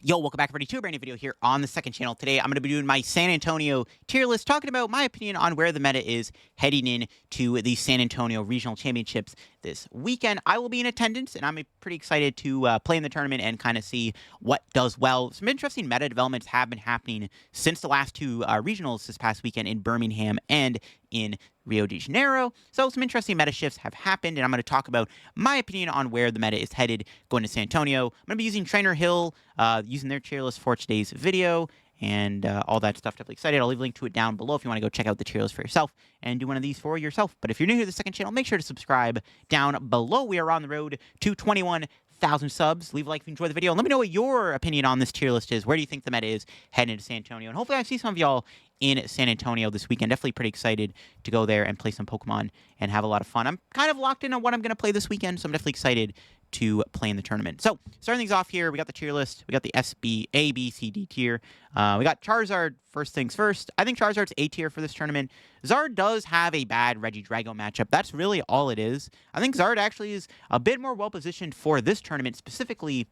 Yo, welcome back everybody to a brand new video here on the second channel. Today I'm going to be doing my San Antonio tier list, talking about my opinion on where the meta is heading in to the San Antonio Regional Championships this weekend. I will be in attendance, and I'm pretty excited to play in the tournament and kind of see what does well. Some interesting meta developments have been happening since the last two regionals this past weekend in Birmingham and in Rio de Janeiro. So some interesting meta shifts have happened, and I'm going to talk about my opinion on where the meta is headed going to San Antonio. I'm going to be using Trainer Hill, using their tier list for today's video, and all that stuff. Definitely excited. I'll leave a link to it down below if you want to go check out the tier list for yourself and do one of these for yourself. But if you're new to the second channel, make sure to subscribe down below. We are on the road to 21,000 subs. Leave a like if you enjoy the video, and let me know what your opinion on this tier list is. Where do you think the meta is heading into San Antonio? And hopefully I see some of y'all in San Antonio this weekend. Definitely pretty excited to go there and play some Pokemon and have a lot of fun. I'm kind of locked in on what I'm going to play this weekend, so I'm definitely excited to play in the tournament. So, starting things off here, we got the tier list. We got the SB, A, B, C, D tier. We got Charizard, first things first. I think Charizard's A tier for this tournament. Zard does have a bad Regidrago matchup. That's really all it is. I think Zard actually is a bit more well-positioned for this tournament, specifically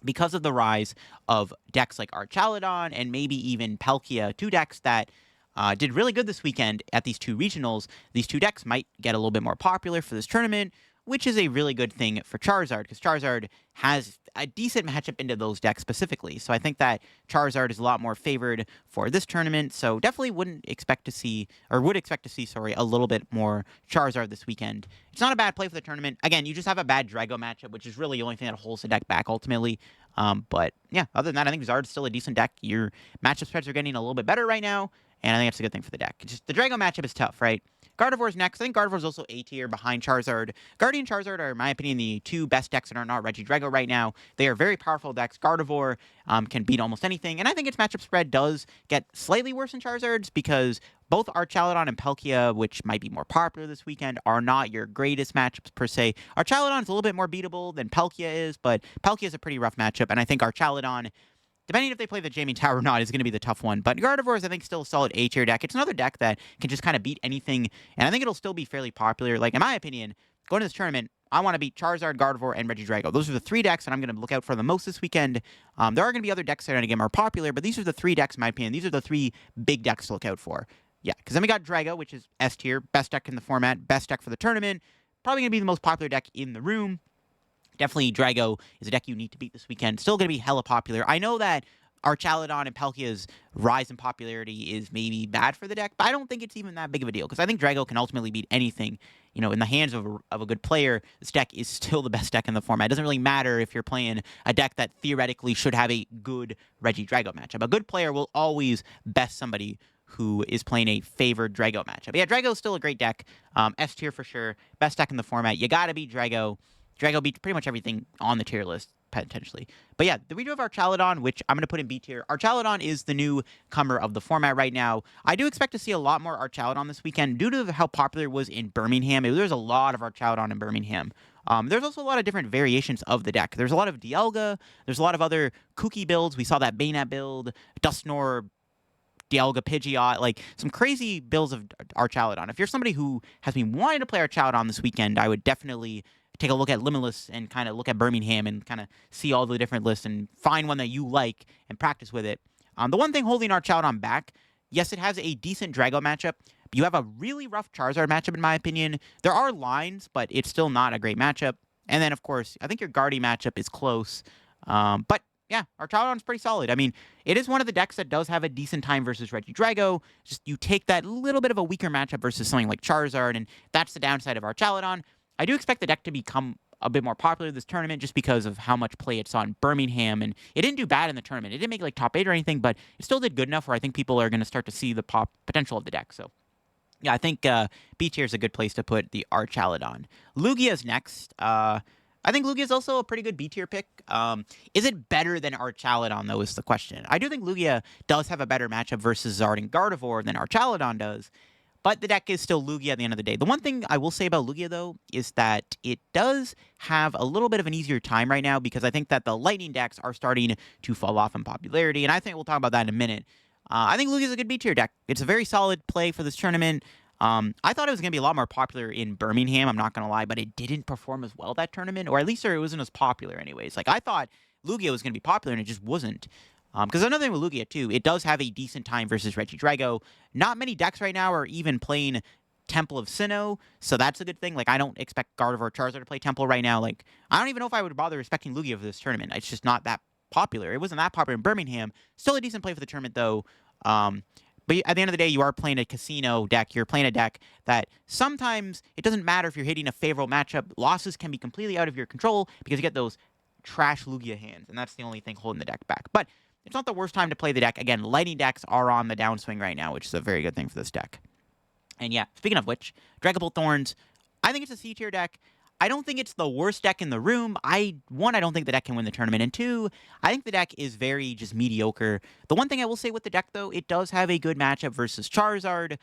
because of the rise of decks like Archaludon and maybe even Palkia, two decks that did really good this weekend at these two regionals. These two decks might get a little bit more popular for this tournament, which is a really good thing for Charizard, because Charizard has a decent matchup into those decks specifically. So I think that Charizard is a lot more favored for this tournament, so definitely would expect to see, a little bit more Charizard this weekend. It's not a bad play for the tournament. Again, you just have a bad Drago matchup, which is really the only thing that holds the deck back ultimately. But yeah, other than that, I think Zard's still a decent deck. Your matchup spreads are getting a little bit better right now, and I think that's a good thing for the deck. It's just the Drago matchup is tough, right? Gardevoir's next. I think Gardevoir's also A tier behind Charizard. Guardian Charizard are, in my opinion, the two best decks that are not Regidrago right now. They are very powerful decks. Gardevoir can beat almost anything, and I think its matchup spread does get slightly worse than Charizard's, because both Archaludon and Palkia, which might be more popular this weekend, are not your greatest matchups per se. Archaludon's a little bit more beatable than Palkia is, but Palkia is a pretty rough matchup, and I think Archaludon, depending if they play the Jamie Tower or not, is going to be the tough one. But Gardevoir is, I think, still a solid A-tier deck. It's another deck that can just kind of beat anything, and I think it'll still be fairly popular. Like, in my opinion, going to this tournament, I want to beat Charizard, Gardevoir, and Regidrago. Those are the three decks that I'm going to look out for the most this weekend. There are going to be other decks that are going to get more popular, but these are the three decks, in my opinion. These are the three big decks to look out for. Yeah, because then we got Drago, which is S-tier, best deck in the format, best deck for the tournament, probably going to be the most popular deck in the room. Definitely Drago is a deck you need to beat this weekend. Still going to be hella popular. I know that Archaludon and Palkia's rise in popularity is maybe bad for the deck, but I don't think it's even that big of a deal, because I think Drago can ultimately beat anything. You know, in the hands of a good player, this deck is still the best deck in the format. It doesn't really matter if you're playing a deck that theoretically should have a good Regidrago matchup. A good player will always best somebody who is playing a favored Drago matchup. But yeah, Drago is still a great deck. S tier for sure. Best deck in the format. You gotta beat Drago. Drago beats pretty much everything on the tier list, potentially. But yeah, we do have Archaludon, which I'm going to put in B tier. Archaludon is the newcomer of the format right now. I do expect to see a lot more Archaludon this weekend due to how popular it was in Birmingham. There's a lot of Archaludon in Birmingham. There's also a lot of different variations of the deck. There's a lot of Dialga. There's a lot of other kooky builds. We saw that Banette build, Dusknoir, Dialga Pidgeot, like some crazy builds of Archaludon. If you're somebody who has been wanting to play Archaludon this weekend, I would definitely take a look at Limitless and kind of look at Birmingham and kind of see all the different lists and find one that you like and practice with it. The one thing holding Archaludon back, yes, it has a decent Drago matchup, but you have a really rough Charizard matchup, in my opinion. There are lines, but it's still not a great matchup. And then, of course, I think your Guardy matchup is close. But yeah, Archaludon's pretty solid. I mean, it is one of the decks that does have a decent time versus Regidrago. Just you take that little bit of a weaker matchup versus something like Charizard, and that's the downside of Archaludon. I do expect the deck to become a bit more popular this tournament just because of how much play it saw in Birmingham, and it didn't do bad in the tournament. It didn't make like top 8 or anything, but it still did good enough where I think people are going to start to see the potential of the deck. So yeah, I think B tier is a good place to put the Archaludon. Lugia's next. I think Lugia is also a pretty good B tier pick. Is it better than Archaludon, though, is the question. I do think Lugia does have a better matchup versus Zard and Gardevoir than Archaludon does, but the deck is still Lugia at the end of the day. The one thing I will say about Lugia, though, is that it does have a little bit of an easier time right now, because I think that the Lightning decks are starting to fall off in popularity, and I think we'll talk about that in a minute. I think Lugia is a good B tier deck. It's a very solid play for this tournament. I thought it was going to be a lot more popular in Birmingham, I'm not going to lie, but it didn't perform as well that tournament, or at least it wasn't as popular anyways. Like, I thought Lugia was going to be popular, and it just wasn't. Because another thing with Lugia, too, it does have a decent time versus Regidrago. Not many decks right now are even playing Temple of Sinnoh, so that's a good thing. Like, I don't expect Gardevoir or Charizard to play Temple right now. Like, I don't even know if I would bother respecting Lugia for this tournament. It's just not that popular. It wasn't that popular in Birmingham. Still a decent play for the tournament, though. But at the end of the day, you are playing a casino deck. You're playing a deck that sometimes it doesn't matter if you're hitting a favorable matchup. Losses can be completely out of your control because you get those trash Lugia hands, and that's the only thing holding the deck back. But it's not the worst time to play the deck. Again, lightning decks are on the downswing right now, which is a very good thing for this deck. And yeah, speaking of which, Dragapult Thorns, I think it's a C-tier deck. I don't think it's the worst deck in the room. One, I don't think the deck can win the tournament, and two, I think the deck is very just mediocre. The one thing I will say with the deck, though, it does have a good matchup versus Charizard.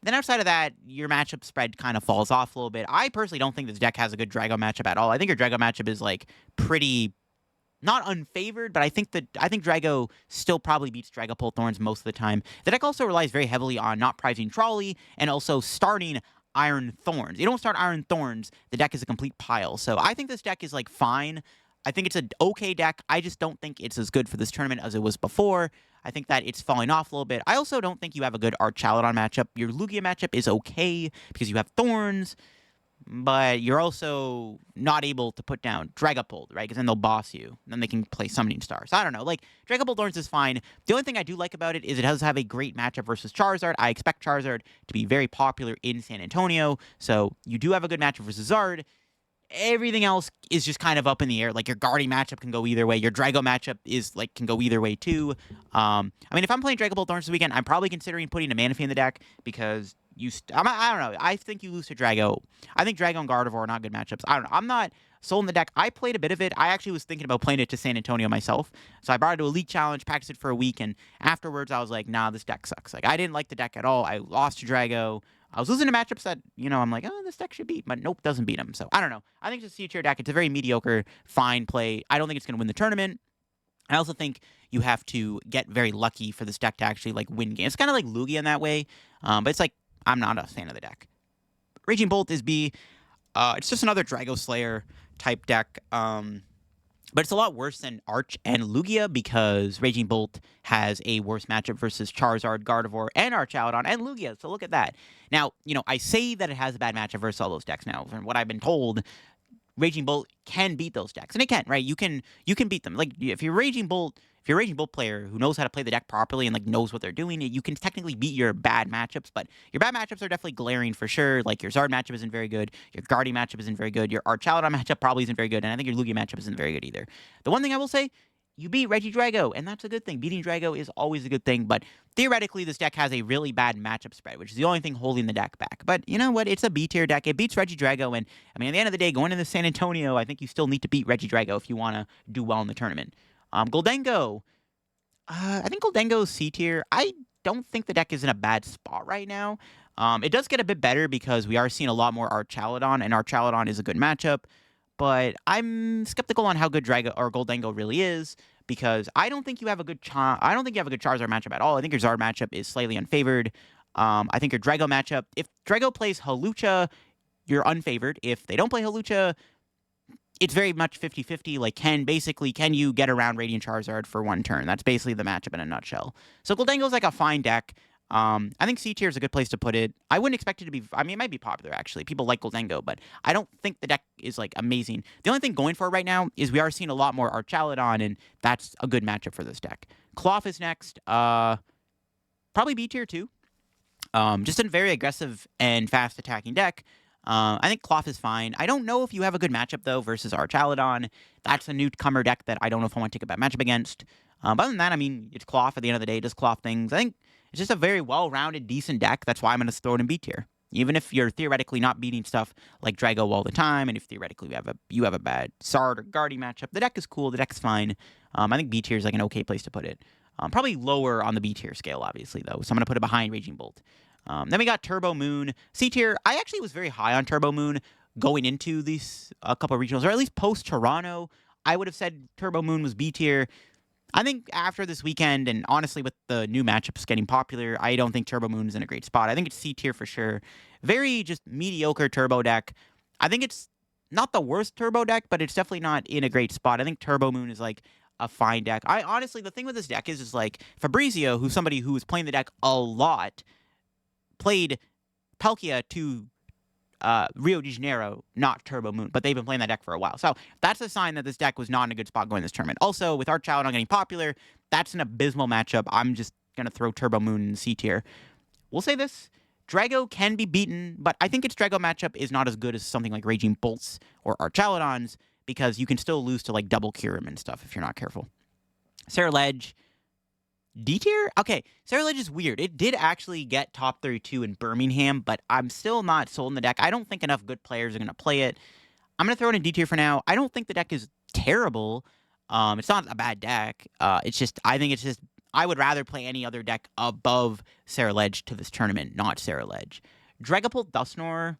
Then outside of that, your matchup spread kind of falls off a little bit. I personally don't think this deck has a good Drago matchup at all. I think your Drago matchup is like pretty not unfavored, but I think Drago still probably beats Dragapult Thorns most of the time. The deck also relies very heavily on not prizing Trolley and also starting Iron Thorns. You don't start Iron Thorns, the deck is a complete pile. So I think this deck is like fine. I think it's an okay deck. I just don't think it's as good for this tournament as it was before. I think that it's falling off a little bit. I also don't think you have a good Archaludon matchup. Your Lugia matchup is okay because you have Thorns, but you're also not able to put down Dragapult, right? Because then they'll boss you. Then they can play Summoning Star. So I don't know. Like, Dragapult Thorns is fine. The only thing I do like about it is it does have a great matchup versus Charizard. I expect Charizard to be very popular in San Antonio. So you do have a good matchup versus Zard. Everything else is just kind of up in the air. Like, your Guardian matchup can go either way. Your Drago matchup can go either way, too. I mean, if I'm playing Dragapult Thorns this weekend, I'm probably considering putting a Manaphy in the deck because I don't know. I think you lose to Drago. I think Drago and Gardevoir are not good matchups. I don't know. I'm not sold in the deck. I played a bit of it. I actually was thinking about playing it to San Antonio myself. So I brought it to a League Challenge, practiced it for a week, and afterwards I was like, nah, this deck sucks. Like, I didn't like the deck at all. I lost to Drago. I was losing to matchups that, I'm like, oh, this deck should beat, but nope, doesn't beat him. So I don't know. I think it's a C-tier deck. It's a very mediocre, fine play. I don't think it's going to win the tournament. I also think you have to get very lucky for this deck to actually, like, win games. It's kind of like Lugia in that way, but it's like, I'm not a fan of the deck. Raging Bolt is B. It's just another Drago Slayer type deck. But it's a lot worse than Arch and Lugia because Raging Bolt has a worse matchup versus Charizard, Gardevoir, and Archaludon, and Lugia. So look at that. Now, I say that it has a bad matchup versus all those decks now. From what I've been told, Raging Bolt can beat those decks. And it can, right? You can beat them. Like, if you're a Raging Bolt player who knows how to play the deck properly and like knows what they're doing, you can technically beat your bad matchups, but your bad matchups are definitely glaring for sure. Like, your Zard matchup isn't very good, your Guardian matchup isn't very good, your Archaludon matchup probably isn't very good, and I think your Lugia matchup isn't very good either. The one thing I will say, you beat Regidrago, and that's a good thing. Beating Drago is always a good thing, but theoretically, this deck has a really bad matchup spread, which is the only thing holding the deck back. But you know what? It's a B-tier deck. It beats Regidrago, and I mean, at the end of the day, going into San Antonio, I think you still need to beat Regidrago if you want to do well in the tournament. Gholdengo. I think Gholdengo's C-tier. I don't think the deck is in a bad spot right now. It does get a bit better because we are seeing a lot more Archaludon, and Archaludon is a good matchup. But I'm skeptical on how good Gholdengo really is because I don't think you have a good Charizard matchup at all. I think your Zard matchup is slightly unfavored. I think your Drago matchup, if Drago plays Hawlucha, you're unfavored. If they don't play Hawlucha, it's very much 50-50. Like, can you get around Radiant Charizard for one turn? That's basically the matchup in a nutshell. So Gholdengo's like a fine deck. I think C-tier is a good place to put it. I wouldn't expect it to be... I mean, it might be popular, actually. People like Gholdengo, but I don't think the deck is, like, amazing. The only thing going for it right now is we are seeing a lot more Archaludon, and that's a good matchup for this deck. Klawf is next. Probably B-tier, too. Just a very aggressive and fast-attacking deck. I think Klawf is fine. I don't know if you have a good matchup, though, versus Archaludon. That's a newcomer deck that I don't know if I want to take a bad matchup against. But other than that, I mean, it's Klawf at the end of the day. It does Klawf things. I think it's just a very well-rounded, decent deck. That's why I'm going to throw it in B tier. Even if you're theoretically not beating stuff like Drago all the time, and if theoretically you have a bad Zard or Guardian matchup, the deck is cool. The deck's fine. I think B tier is like an okay place to put it. Probably lower on the B tier scale, obviously, though. So I'm going to put it behind Raging Bolt. Then we got Turbo Moon. C tier, I actually was very high on Turbo Moon going into these couple of regionals, or at least post-Toronto. I would have said Turbo Moon was B tier. I think after this weekend, and honestly with the new matchups getting popular, I don't think Turbo Moon is in a great spot. I think it's C tier for sure. Very just mediocre Turbo deck. I think it's not the worst Turbo deck, but it's definitely not in a great spot. I think Turbo Moon is like a fine deck. I honestly, the thing with this deck is like Fabrizio, who's somebody who was playing the deck a lot, played Palkia to Rio de Janeiro, not Turbo Moon, but they've been playing that deck for a while. So that's a sign that this deck was not in a good spot going this tournament. Also, with Archaludon getting popular, that's an abysmal matchup. I'm just going to throw Turbo Moon in C tier. We'll say this. Drago can be beaten, but I think its Drago matchup is not as good as something like Raging Bolts or Archaludon's, because you can still lose to like double Kyurem and stuff if you're not careful. Ceruledge, D tier? Okay, Ceruledge is weird. It did actually get top 32 in Birmingham, but I'm still not sold in the deck. I don't think enough good players are going to play it. I'm going to throw it in D tier for now. I don't think the deck is terrible. It's not a bad deck. It's just, I think it's just, I would rather play any other deck above Ceruledge to this tournament, not Ceruledge. Dragapult Dusknoir.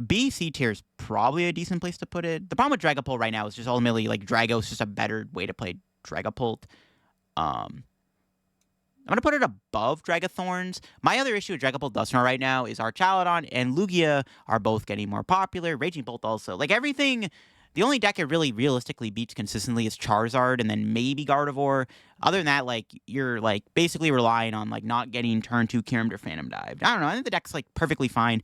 B, C tier is probably a decent place to put it. The problem with Dragapult right now is just ultimately, like, Drago is just a better way to play Dragapult. I'm going to put it above Dragathorns. My other issue with Dragapult Dusknoir right now is Archaludon and Lugia are both getting more popular. Raging Bolt also. Like, everything, the only deck it really realistically beats consistently is Charizard and then maybe Gardevoir. Other than that, like, you're, like, basically relying on, like, not getting turn 2 Kyurem or Phantom Dive. I don't know. I think the deck's, like, perfectly fine.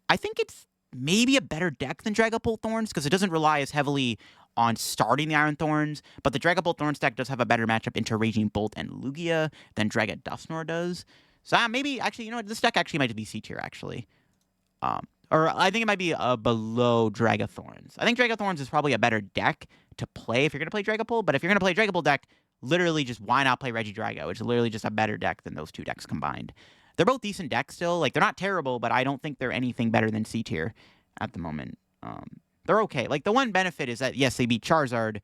I think it's maybe a better deck than Dragapult Thorns, because it doesn't rely as heavily on starting the Iron Thorns, but the Dragapult Thorns deck does have a better matchup into Raging Bolt and Lugia than Draga Dusknoir does. So maybe, actually, you know what, this deck actually might be C tier, actually. Or I think it might be below Dragathorns. I think Dragathorns is probably a better deck to play if you're going to play Dragapult, but if you're going to play Dragapult deck, literally just why not play Regidrago? It's literally just a better deck than those two decks combined. They're both decent decks still. Like, they're not terrible, but I don't think they're anything better than C tier at the moment. They're okay. Like, the one benefit is that, yes, they beat Charizard,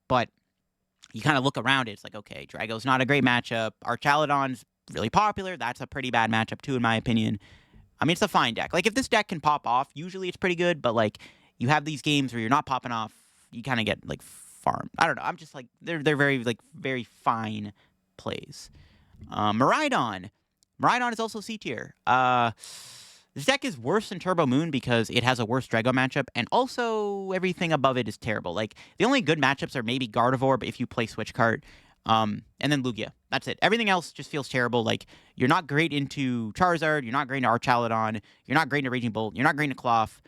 but you kind of look around it. It's like, okay, Drago's not a great matchup. Archaludon's really popular. That's a pretty bad matchup, too, in my opinion. I mean, it's a fine deck. Like, if this deck can pop off, usually it's pretty good, but, like, you have these games where you're not popping off, you kind of get, like, farmed. I don't know. I'm just, like, they're very, like, very fine plays. Miraidon. Miraidon is also C tier. This deck is worse than Turbo Moon because it has a worse Drago matchup, and also everything above it is terrible. Like, the only good matchups are maybe Gardevoir, but if you play Switch Cart, and then Lugia. That's it. Everything else just feels terrible. Like, you're not great into Charizard, you're not great into Archaludon, you're not great into Raging Bolt, you're not great into Klawf,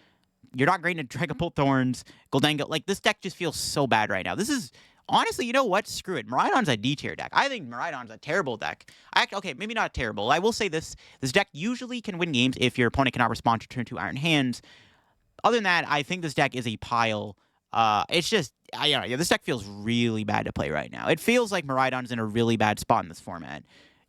you're not great into Dragapult Thorns, Gholdengo. Like, this deck just feels so bad right now. This is... Honestly, you know what? Screw it. Miraidon's a D tier deck. I think Miraidon's a terrible deck. Okay, maybe not terrible. I will say this. This deck usually can win games if your opponent cannot respond to turn 2 Iron Hands. Other than that, I think this deck is a pile. It's just, this deck feels really bad to play right now. It feels like Miraidon's in a really bad spot in this format.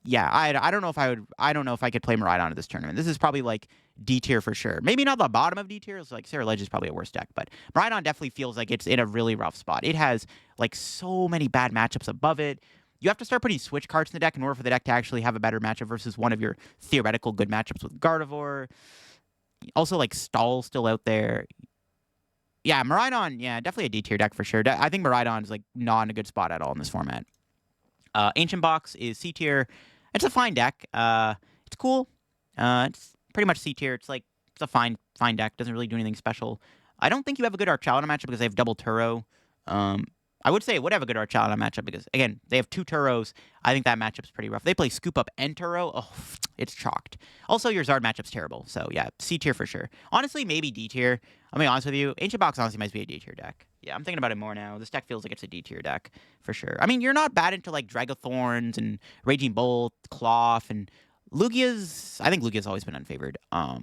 Yeah, I don't know if I don't know if I could play Miraidon at this tournament. This is probably like D tier for sure. Maybe not the bottom of D tier. It's like Ceruledge is probably a worse deck, but Miraidon definitely feels like it's in a really rough spot. It has like so many bad matchups above it. You have to start putting switch cards in the deck in order for the deck to actually have a better matchup versus one of your theoretical good matchups with Gardevoir. Also, like, Stall still out there. Yeah, Miraidon, yeah, definitely a D tier deck for sure. I think Miraidon is like not in a good spot at all in this format. Ancient Box is C tier. It's a fine deck. It's cool. It's pretty much C tier. It's like, it's a fine deck. Doesn't really do anything special. I don't think you have a good Archaludon matchup because they have double Turo. I would say it would have a good Archaludon matchup because, again, they have 2 Turos. I think that matchup's pretty rough. They play Scoop Up and Turo. Oh, it's chalked. Also, your Zard matchup's terrible. So, yeah, C tier for sure. Honestly, maybe D tier. I'll be honest with you. Ancient Box honestly might be a D tier deck. Yeah, I'm thinking about it more now. This deck feels like it's a D tier deck for sure. I mean, you're not bad into, like, Dragathorns and Raging Bolt, Klawf, and Lugia's... I think Lugia's always been unfavored. I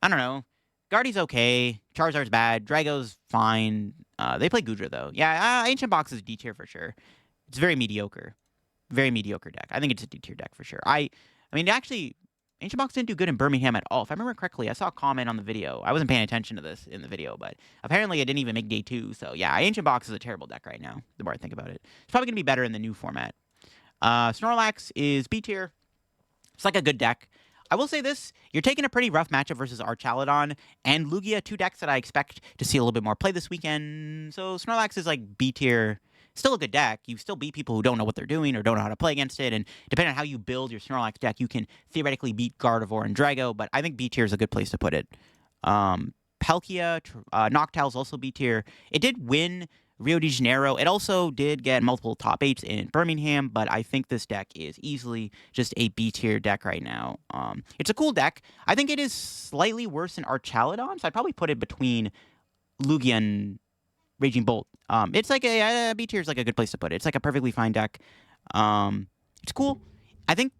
don't know. Guardy's okay. Charizard's bad. Drago's fine. They play Goodra, though. Yeah, Ancient Box is D tier for sure. It's very mediocre. Very mediocre deck. I think it's a D tier deck for sure. I mean, actually, Ancient Box didn't do good in Birmingham at all. If I remember correctly, I saw a comment on the video. I wasn't paying attention to this in the video, but apparently it didn't even make day 2. So, yeah, Ancient Box is a terrible deck right now, the more I think about it. It's probably going to be better in the new format. Snorlax is B tier. It's like a good deck. I will say this, you're taking a pretty rough matchup versus Archaludon and Lugia, 2 decks that I expect to see a little bit more play this weekend. So Snorlax is like B tier, still a good deck. You still beat people who don't know what they're doing or don't know how to play against it. And depending on how you build your Snorlax deck, you can theoretically beat Gardevoir and Drago. But I think B tier is a good place to put it. Palkia, Noctowl's also B tier. It did win Rio de Janeiro. It also did get multiple top 8s in Birmingham, but I think this deck is easily just a B tier deck right now. It's a cool deck. I think it is slightly worse than Archaludon, so I'd probably put it between Lugia and Raging Bolt. It's like a B tier is like a good place to put it. It's like a perfectly fine deck. It's cool. I think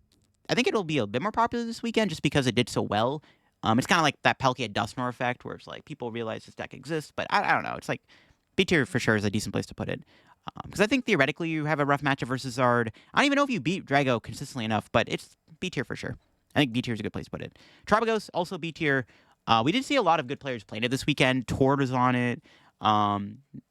it'll be a bit more popular this weekend just because it did so well. It's kind of like that Palkia Dusknoir effect, where it's like people realize this deck exists, but I don't know. It's like B tier for sure is a decent place to put it. Because I think theoretically you have a rough matchup versus Zard. I don't even know if you beat Drago consistently enough, but it's B tier for sure. I think B tier is a good place to put it. Terapagos, also B tier. We did see a lot of good players playing it this weekend. Tord was on it. A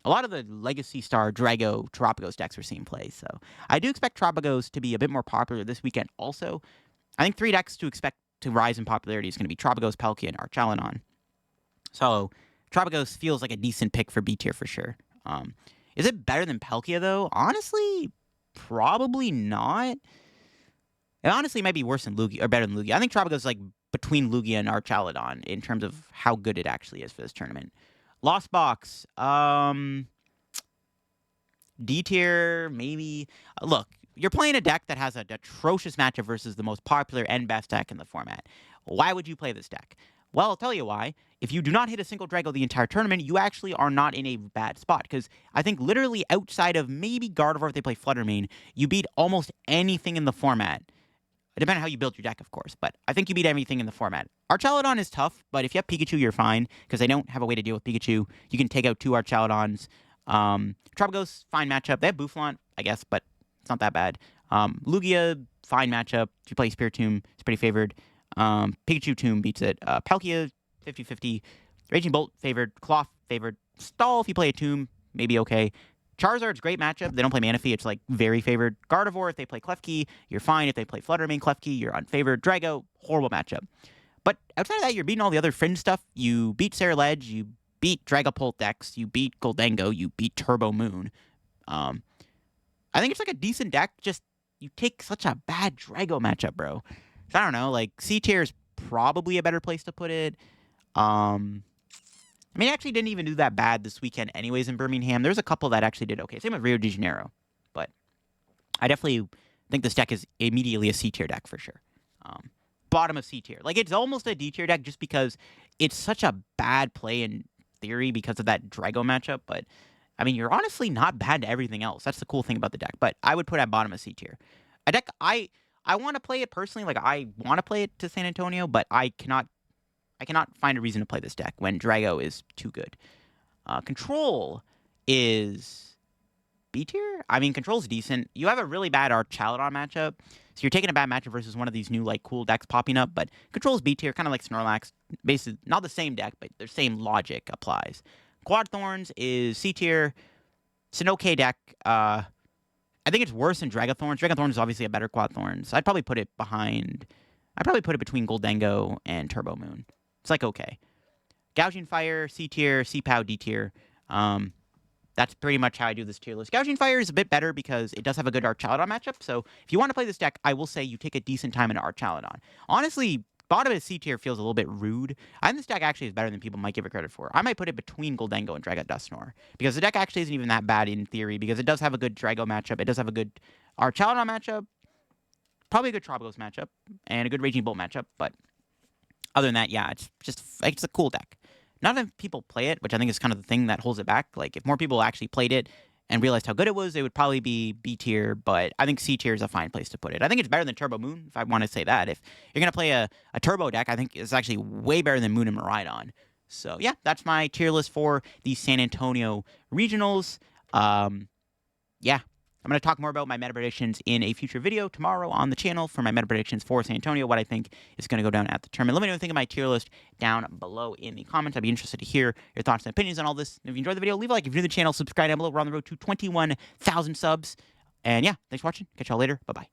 lot of the Legacy Star Drago Terapagos decks were seeing play. So I do expect Terapagos to be a bit more popular this weekend also. I think 3 decks to expect to rise in popularity is going to be Terapagos, Palkia, and Archaludon. So Terapagos feels like a decent pick for B tier for sure. Is it better than Palkia, though? Honestly, probably not. It honestly might be worse than Lugia, or better than Lugia. I think Terapagos is like between Lugia and Archaludon in terms of how good it actually is for this tournament. Lost Box. D tier, maybe. Look, you're playing a deck that has an atrocious matchup versus the most popular and best deck in the format. Why would you play this deck? Well, I'll tell you why. If you do not hit a single Drago the entire tournament, you actually are not in a bad spot. Because I think literally outside of maybe Gardevoir if they play Fluttermane, you beat almost anything in the format. Depending on how you build your deck, of course. But I think you beat everything in the format. Archaludon is tough, but if you have Pikachu, you're fine. Because they don't have a way to deal with Pikachu. You can take out 2 Archaludons. Terapagos, fine matchup. They have Boufflant, I guess, but it's not that bad. Lugia, fine matchup. If you play Spiritomb, it's pretty favored. Pikachu Tomb beats it. Palkia, 50-50. Raging Bolt, favored. Klawf, favored. Stall, if you play a Tomb, maybe okay. Charizard's great matchup. They don't play Manaphy. It's like very favored. Gardevoir, if they play Klefki, you're fine. If they play Fluttermane Klefki, you're unfavored. Drago, horrible matchup. But outside of that, you're beating all the other fringe stuff. You beat Ceruledge. You beat Dragapult EX. You beat Gholdengo. You beat Turbo Moon. I think it's like a decent deck. Just you take such a bad Drago matchup, bro. So I don't know. Like C tier is probably a better place to put it. I mean, it actually didn't even do that bad this weekend anyways in Birmingham. There's a couple that actually did okay. Same with Rio de Janeiro. But I definitely think this deck is immediately a C tier deck for sure. Bottom of C tier. Like, it's almost a D tier deck just because it's such a bad play in theory because of that Drago matchup. But, I mean, you're honestly not bad to everything else. That's the cool thing about the deck. But I would put at bottom of C tier. A deck, I want to play it personally. Like, I want to play it to San Antonio, but I cannot find a reason to play this deck when Drago is too good. Control is B tier? I mean, Control's decent. You have a really bad Archaludon matchup, so you're taking a bad matchup versus one of these new, like, cool decks popping up, but Control's B tier, kind of like Snorlax. Basically, not the same deck, but the same logic applies. Quad Thorns is C tier. It's an okay deck. I think it's worse than Dragathorns. Dragathorns is obviously a better Quad Thorns. I'd probably put it between Gholdengo and Turbo Moon. It's like okay. Gouging Fire, C tier, C-Pow, D tier. That's pretty much how I do this tier list. Gouging Fire is a bit better because it does have a good Archaludon matchup. So if you want to play this deck, I will say you take a decent time in Archaludon. Honestly, bottom of C tier feels a little bit rude. I think this deck actually is better than people might give it credit for. I might put it between Gholdengo and Drago Dusknoir because the deck actually isn't even that bad in theory because it does have a good Drago matchup. It does have a good Archaludon matchup, probably a good Terapagos matchup, and a good Raging Bolt matchup. But other than that, yeah, it's a cool deck. Not enough people play it, which I think is kind of the thing that holds it back. Like, if more people actually played it and realized how good it was, it would probably be B tier, but I think C tier is a fine place to put it. I think it's better than Turbo Moon, if I want to say that. If you're going to play a Turbo deck, I think it's actually way better than Moon and Miraidon. So, yeah, that's my tier list for the San Antonio Regionals. Yeah. I'm going to talk more about my meta predictions in a future video tomorrow on the channel for my meta predictions for San Antonio, what I think is going to go down at the tournament. Let me know what you think of my tier list down below in the comments. I'd be interested to hear your thoughts and opinions on all this. And if you enjoyed the video, leave a like. If you're new to the channel, subscribe down below. We're on the road to 21,000 subs. And yeah, thanks for watching. Catch y'all later. Bye-bye.